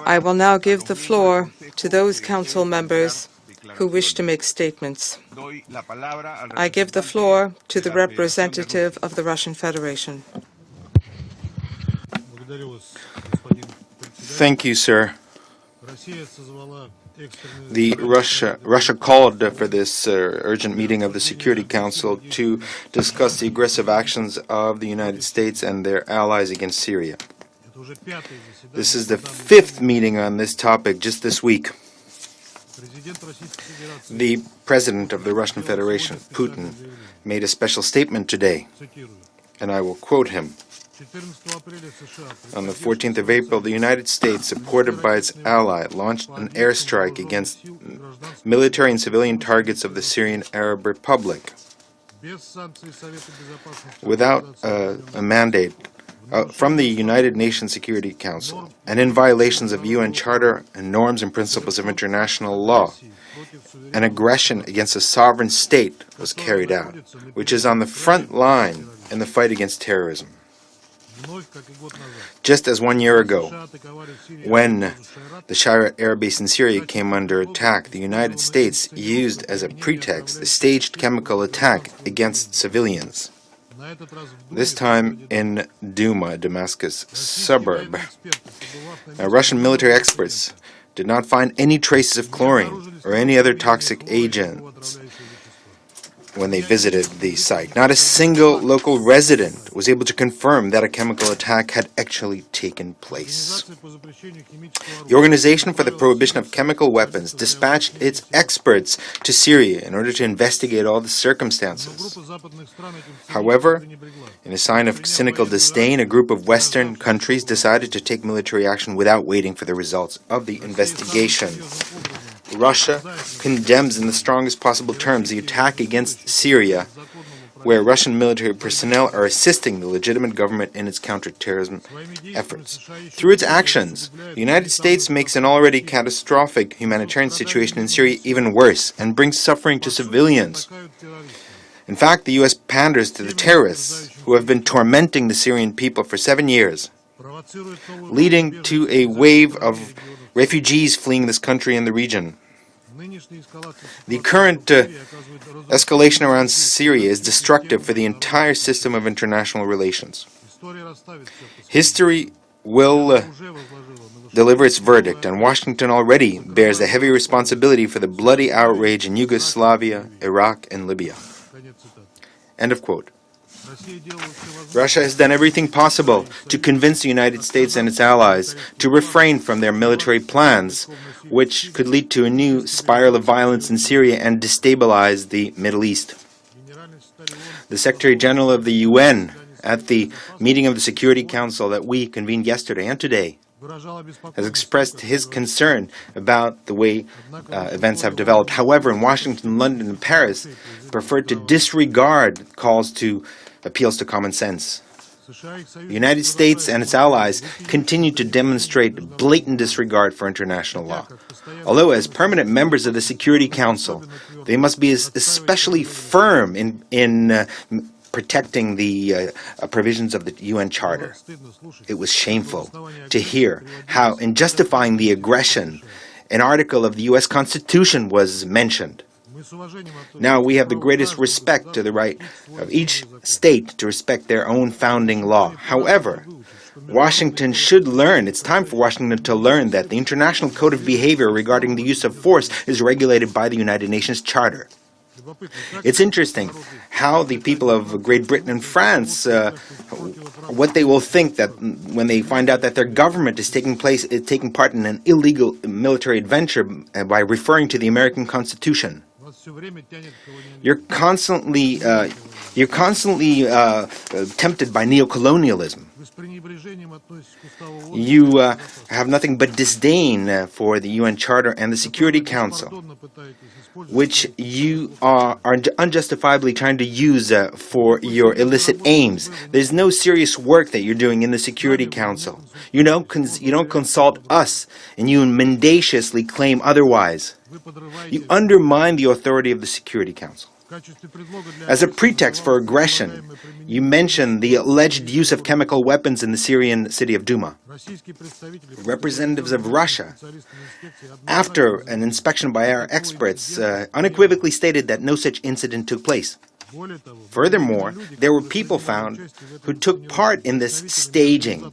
I will now give the floor to those council members who wish to make statements. I give the floor to the representative of the Russian Federation. Thank you, sir. Russia called for this urgent meeting of the Security Council to discuss the aggressive actions of the United States and their allies against Syria. This is the 5th meeting on this topic just this week. The President of the Russian Federation, Putin, made a special statement today, and I will quote him. On the 14th of April, the United States, supported by its ally, launched an airstrike against military and civilian targets of the Syrian Arab Republic. Without a mandate from the United Nations Security Council, and in violations of UN Charter and norms and principles of international law, an aggression against a sovereign state was carried out, which is on the front line in the fight against terrorism. Just as 1 year ago, when the Syria air base in Syria came under attack, the United States used as a pretext a staged chemical attack against civilians. This time in Duma, a Damascus suburb. Now, Russian military experts did not find any traces of chlorine or any other toxic agents when they visited the site. Not a single local resident was able to confirm that a chemical attack had actually taken place. The Organization for the Prohibition of Chemical Weapons dispatched its experts to Syria in order to investigate all the circumstances. However, in a sign of cynical disdain, a group of Western countries decided to take military action without waiting for the results of the investigation. Russia condemns in the strongest possible terms the attack against Syria, where Russian military personnel are assisting the legitimate government in its counterterrorism efforts. Through its actions, the United States makes an already catastrophic humanitarian situation in Syria even worse and brings suffering to civilians. In fact, the U.S. panders to the terrorists who have been tormenting the Syrian people for 7 years, leading to a wave of refugees fleeing this country and the region. The current escalation around Syria is destructive for the entire system of international relations. History will deliver its verdict, and Washington already bears a heavy responsibility for the bloody outrage in Yugoslavia, Iraq, and Libya. End of quote. Russia has done everything possible to convince the United States and its allies to refrain from their military plans, which could lead to a new spiral of violence in Syria and destabilize the Middle East. The Secretary General of the UN, at the meeting of the Security Council that we convened yesterday and today, has expressed his concern about the way events have developed. However, in Washington, London, and Paris, preferred to disregard appeals to common sense. The United States and its allies continue to demonstrate blatant disregard for international law. Although as permanent members of the Security Council, they must be especially firm in protecting the provisions of the UN Charter. It was shameful to hear how, in justifying the aggression, an article of the U.S. Constitution was mentioned. Now we have the greatest respect to the right of each state to respect their own founding law. However, Washington should learn, it's time for Washington to learn that the International Code of Behavior regarding the use of force is regulated by the United Nations Charter. It's interesting how the people of Great Britain and France, what they will think that when they find out that their government is taking part in an illegal military adventure by referring to the American Constitution. You're constantly tempted by neocolonialism. You have nothing but disdain for the UN Charter and the Security Council, which you are unjustifiably trying to use for your illicit aims. There's no serious work that you're doing in the Security Council. You don't consult us, and you mendaciously claim otherwise. You undermine the authority of the Security Council. As a pretext for aggression, you mention the alleged use of chemical weapons in the Syrian city of Douma. Representatives of Russia, after an inspection by our experts, unequivocally stated that no such incident took place. Furthermore, there were people found who took part in this staging.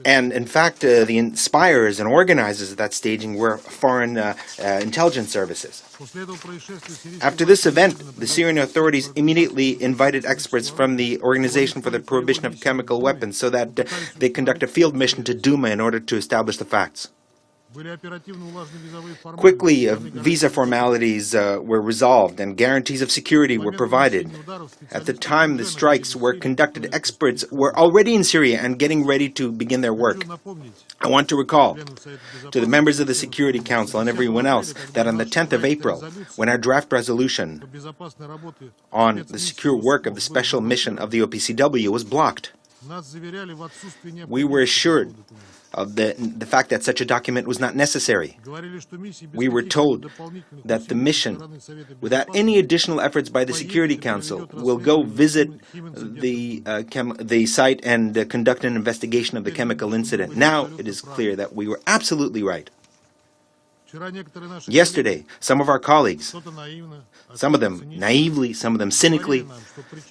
And in fact, the inspirers and organizers of that staging were foreign intelligence services. After this event, the Syrian authorities immediately invited experts from the Organization for the Prohibition of Chemical Weapons so that they conduct a field mission to Douma in order to establish the facts. Quickly, visa formalities were resolved and guarantees of security were provided. At the time the strikes were conducted, experts were already in Syria and getting ready to begin their work. I want to recall to the members of the Security Council and everyone else that on the 10th of April, when our draft resolution on the secure work of the special mission of the OPCW was blocked, we were assured of the fact that such a document was not necessary. We were told that the mission, without any additional efforts by the Security Council, will go visit the site and conduct an investigation of the chemical incident. Now it is clear that we were absolutely right. Yesterday, some of our colleagues, some of them naively, some of them cynically,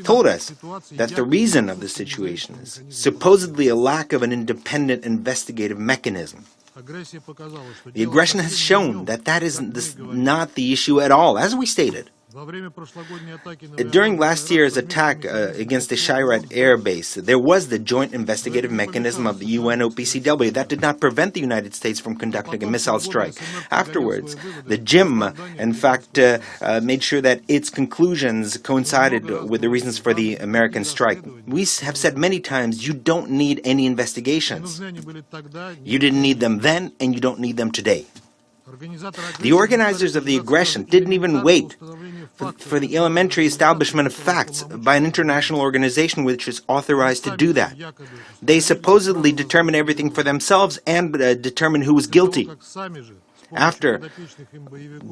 told us that the reason of the situation is supposedly a lack of an independent investigative mechanism. The aggression has shown that that is not the issue at all, as we stated. During last year's attack against the Syria air base, there was the joint investigative mechanism of the UNOPCW that did not prevent the United States from conducting a missile strike. Afterwards, the JIM, in fact, made sure that its conclusions coincided with the reasons for the American strike. We have said many times, you don't need any investigations. You didn't need them then, and you don't need them today. The organizers of the aggression didn't even wait for the elementary establishment of facts by an international organization which is authorized to do that. They supposedly determined everything for themselves and determined who was guilty. After,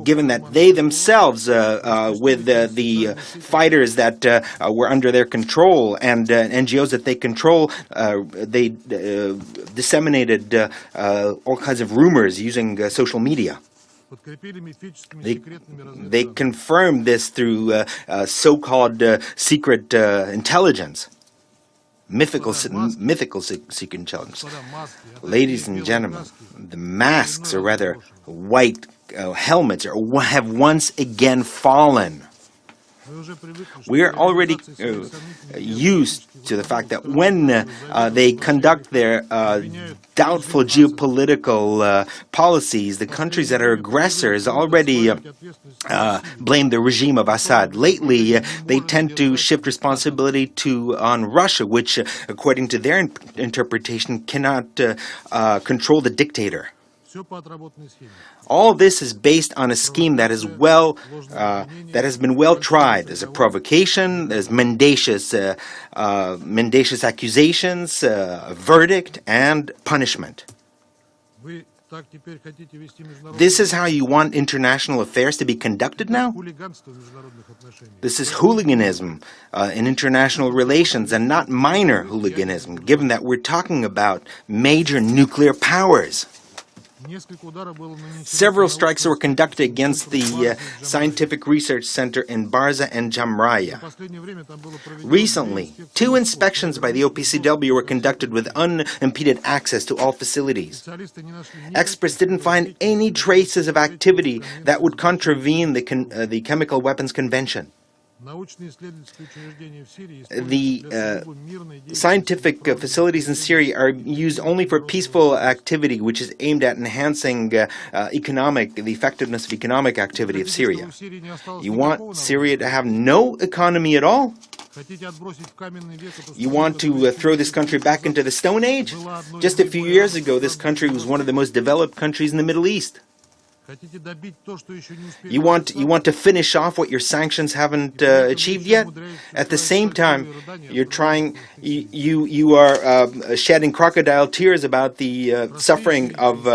given that they themselves, with the fighters that were under their control and NGOs that they control, they disseminated all kinds of rumors using social media. They confirmed this through so-called secret intelligence. Mythical secret intelligence. Ladies and gentlemen, the masks, or rather white helmets, have once again fallen. We are already used to the fact that when they conduct their doubtful geopolitical policies, the countries that are aggressors already blame the regime of Assad. Lately, they tend to shift responsibility on Russia, which, according to their interpretation, cannot control the dictator. All this is based on a scheme that is that has been well tried. There's a provocation, there's mendacious accusations, a verdict, and punishment. This is how you want international affairs to be conducted now? This is hooliganism in international relations and not minor hooliganism, given that we're talking about major nuclear powers. Several strikes were conducted against the Scientific Research Center in Barza and Jamraya. Recently, 2 inspections by the OPCW were conducted with unimpeded access to all facilities. Experts didn't find any traces of activity that would contravene the Chemical Weapons Convention. The scientific facilities in Syria are used only for peaceful activity, which is aimed at enhancing the effectiveness of economic activity of Syria. You want Syria to have no economy at all? You want to throw this country back into the Stone Age? Just a few years ago, this country was one of the most developed countries in the Middle East. You want to finish off what your sanctions haven't achieved yet. At the same time, you're trying. You are shedding crocodile tears about the suffering of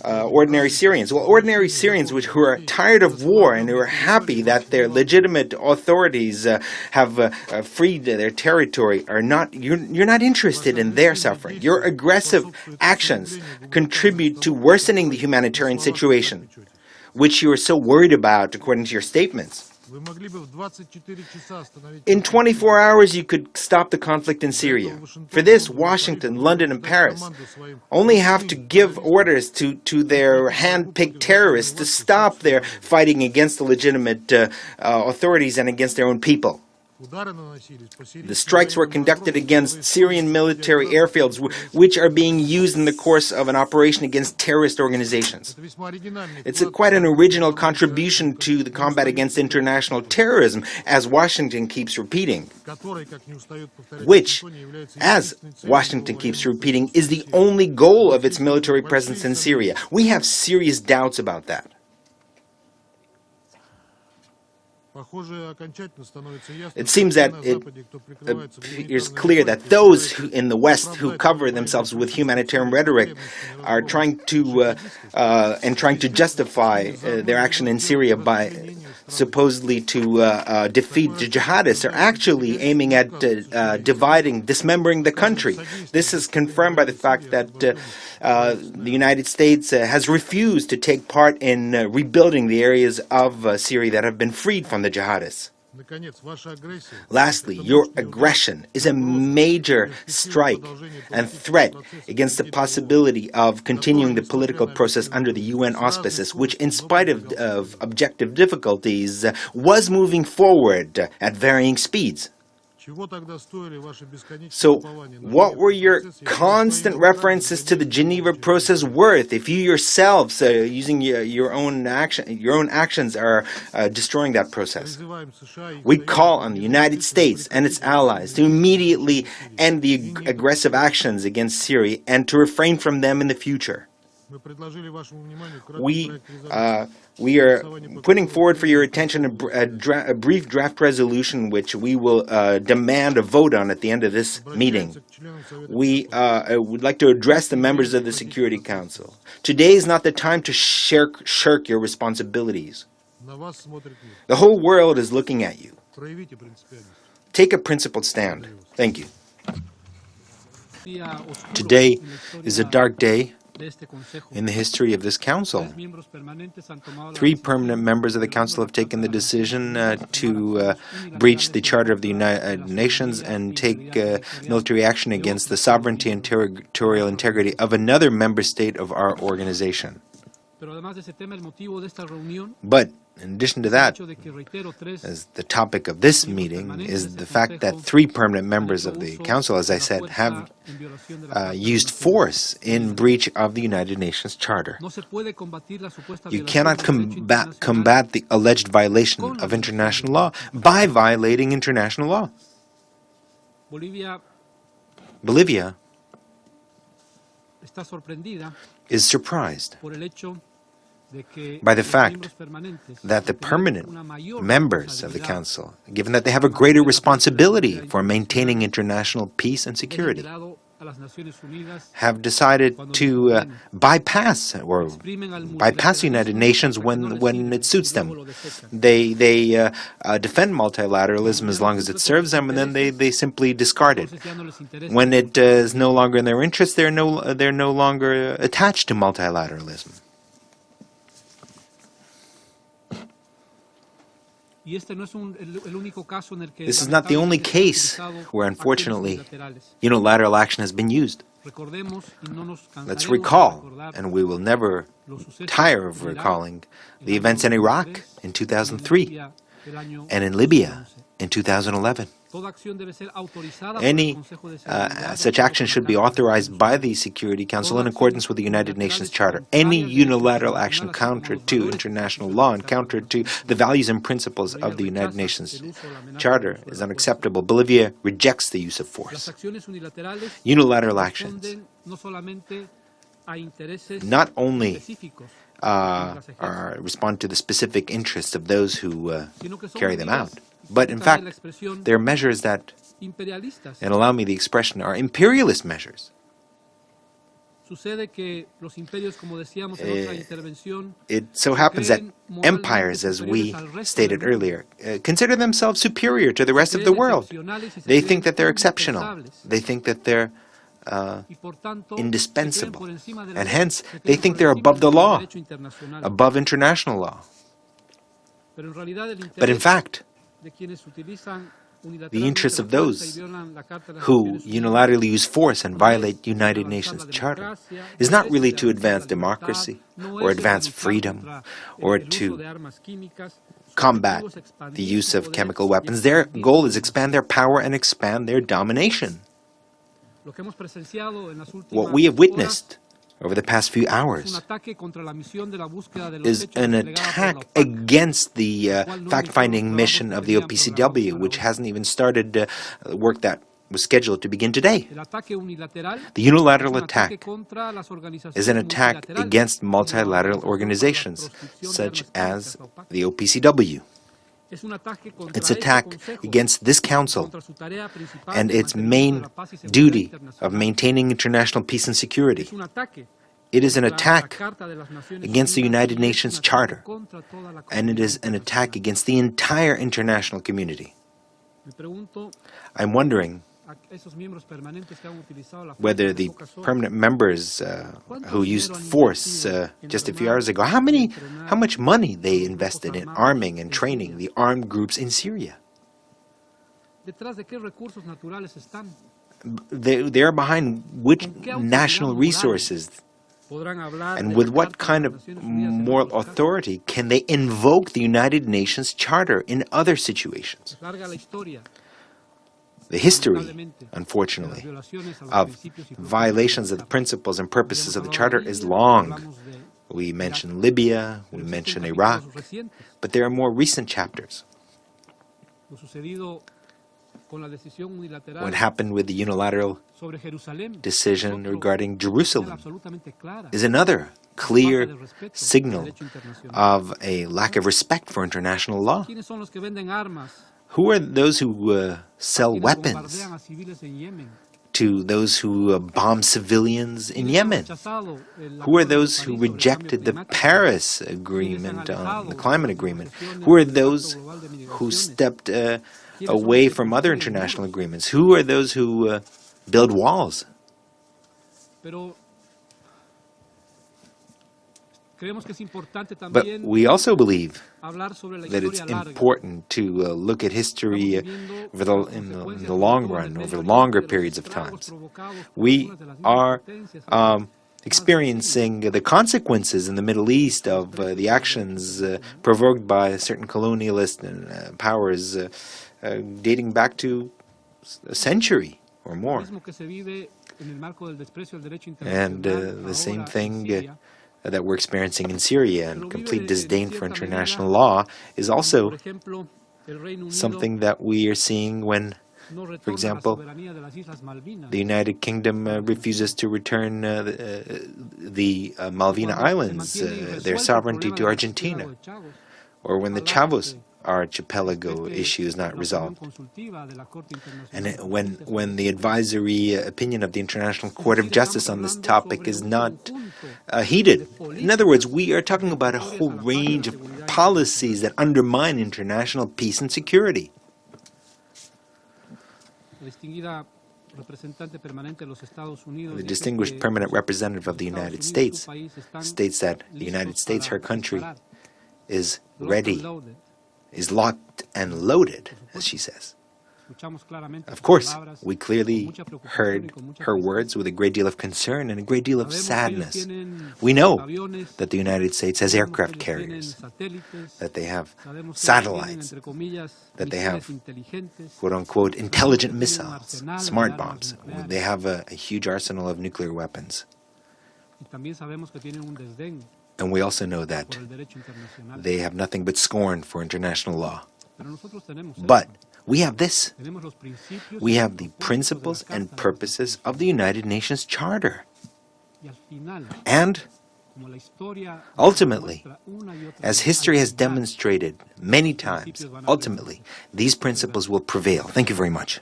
ordinary Syrians. Well, ordinary Syrians who are tired of war and who are happy that their legitimate authorities have freed their territory are not. You're not interested in their suffering. Your aggressive actions contribute to worsening the humanitarian situation, which you are so worried about, according to your statements. In 24 hours, you could stop the conflict in Syria. For this, Washington, London, and Paris only have to give orders to their hand-picked terrorists to stop their fighting against the legitimate authorities and against their own people. The strikes were conducted against Syrian military airfields, which are being used in the course of an operation against terrorist organizations. It's quite an original contribution to the combat against international terrorism, as Washington keeps repeating, which, as Washington keeps repeating, is the only goal of its military presence in Syria. We have serious doubts about that. It seems that it is clear that those in the West who cover themselves with humanitarian rhetoric are trying to justify their action in Syria by supposedly to defeat the jihadists, are actually aiming at dismembering the country. This is confirmed by the fact that the United States has refused to take part in rebuilding the areas of Syria that have been freed from the jihadists. Lastly, your aggression is a major strike and threat against the possibility of continuing the political process under the UN auspices, which, in spite of objective difficulties, was moving forward at varying speeds. So, what were your constant references to the Geneva process worth if you yourselves, using your own actions, are destroying that process? We call on the United States and its allies to immediately end the aggressive actions against Syria and to refrain from them in the future. We are putting forward for your attention a brief draft resolution which we will demand a vote on at the end of this meeting. We would like to address the members of the Security Council. Today is not the time to shirk your responsibilities. The whole world is looking at you. Take a principled stand. Thank you. Today is a dark day in the history of this Council. 3 permanent members of the Council have taken the decision to breach the Charter of the United Nations and take military action against the sovereignty and territorial integrity of another member state of our organization. But in addition to that, as the topic of this meeting is the fact that 3 permanent members of the Council, as I said, have used force in breach of the United Nations Charter. You cannot combat the alleged violation of international law by violating international law. Bolivia is surprised by the fact that the permanent members of the Council, given that they have a greater responsibility for maintaining international peace and security, have decided to bypass the United Nations when it suits them. They defend multilateralism as long as it serves them, and then they simply discard it. When it is no longer in their interest, they're no longer attached to multilateralism. This is not the only case where, unfortunately, unilateral action has been used. Let's recall, and we will never tire of recalling, the events in Iraq in 2003 and in Libya in 2011. Any such action should be authorized by the Security Council in accordance with the United Nations Charter. Any unilateral action counter to international law and counter to the values and principles of the United Nations Charter is unacceptable. Bolivia rejects the use of force. Unilateral actions not only respond to the specific interests of those who carry them out. But in fact, they're measures that, and allow me the expression, are imperialist measures. It so happens that empires, as we stated earlier, consider themselves superior to the rest of the world. They think that they're exceptional. They think that they're indispensable. And hence, they think they're above the law, above international law. But in fact, the interests of those who unilaterally use force and violate United Nations Charter is not really to advance democracy or advance freedom or to combat the use of chemical weapons. Their goal is expand their power and expand their domination. What we have witnessed over the past few hours is an attack against the fact-finding mission of the OPCW, which hasn't even started work that was scheduled to begin today. The unilateral attack is an attack against multilateral organizations, such as the OPCW. It's an attack against this Council and its main duty of maintaining international peace and security. It is an attack against the United Nations Charter, and it is an attack against the entire international community. I'm wondering whether the permanent members who used force just a few hours ago, how much money they invested in arming and training the armed groups in Syria. They are behind which national resources, and with what kind of moral authority can they invoke the United Nations Charter in other situations? The history, unfortunately, of violations of the principles and purposes of the Charter is long. We mention Libya, we mention Iraq, but there are more recent chapters. What happened with the unilateral decision regarding Jerusalem is another clear signal of a lack of respect for international law. Who are those who sell weapons to those who bomb civilians in Yemen? Who are those who rejected the Paris Agreement, the climate agreement? Who are those who stepped away from other international agreements? Who are those who build walls? But we also believe that it's important to look at history in the long run, over longer periods of time. We are experiencing the consequences in the Middle East of the actions provoked by certain colonialist powers dating back to a century or more. And the same thing that we're experiencing in Syria, and complete disdain for international law, is also something that we are seeing when, for example, the United Kingdom refuses to return the Malvina Islands, their sovereignty, to Argentina, or when the Chavos archipelago issue is not resolved. And when the advisory opinion of the International Court of Justice on this topic is not heeded. In other words, we are talking about a whole range of policies that undermine international peace and security. The distinguished permanent representative of the United States states that the United States, her country, is ready, is locked and loaded, as she says. Of course, we clearly heard her words with a great deal of concern and a great deal of sadness. We know that the United States has aircraft carriers, that they have satellites, that they have, quote-unquote, intelligent missiles, smart bombs. They have a huge arsenal of nuclear weapons. And we also know that they have nothing but scorn for international law. But we have this. We have the principles and purposes of the United Nations Charter. And Ultimately, as history has demonstrated many times, ultimately, these principles will prevail. Thank you very much.